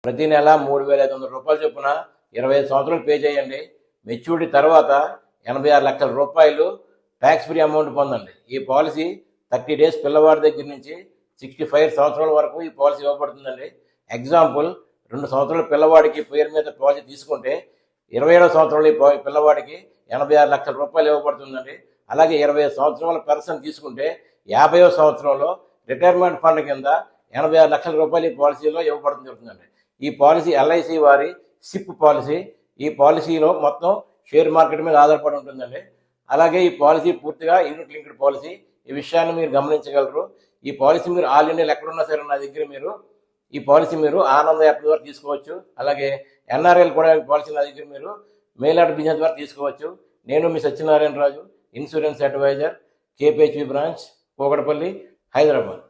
ప్రతి నెల 3,500 రూపాయలు చొప్పున 25 సంవత్సరాలు పే చేయండి. మెచ్యూరిటీ తర్వాత 86 లక్షల రూపాయలు ట్యాక్స్ ఫ్రీ అమౌంట్ పొందండి. ఈ పాలసీ 30 డేస్ పిల్లవాడి దగ్గర నుంచి 65 సంవత్సరాల వరకు ఈ పాలసీ ఇవ్వబడుతుందండి. ఎగ్జాంపుల్, 2 సంవత్సరాల పిల్లవాడికి పేరు మీద పాలసీ తీసుకుంటే 27వ సంవత్సరంలో ఈ పిల్లవాడికి 86 లక్షల రూపాయలు ఇవ్వబడుతుందండి. అలాగే 25 సంవత్సరాల పర్సన్ తీసుకుంటే 50వ సంవత్సరంలో రిటైర్మెంట్ ఫండ్ కింద 86 లక్షల రూపాయలు ఈ పాలసీలో ఇవ్వబడుతుంది జరుగుతుందండి. ఈ పాలసీ ఎల్ఐసి వారి సిప్ పాలసీ. ఈ పాలసీలో మొత్తం షేర్ మార్కెట్ మీద ఆధారపడి ఉంటుందండి. అలాగే ఈ పాలసీ పూర్తిగా యూనిట్ లింక్డ్ పాలసీ. ఈ విషయాన్ని మీరు గమనించగలరు. ఈ పాలసీ మీరు ఆల్ ఇండియాలో ఎక్కడున్నా సరే నా దగ్గర మీరు ఈ పాలసీ మీరు ఆనంద యాప్ ద్వారా తీసుకోవచ్చు. అలాగే ఎన్ఆర్ఎల్ కూడా ఈ పాలసీ నా దగ్గర మీరు మెయిల్ ఆర్డర్ బిజినెస్ ద్వారా తీసుకోవచ్చు. నేను మీ Satyanarayana Raju, insurance advisor, KPHB branch, Kukatpally, Hyderabad.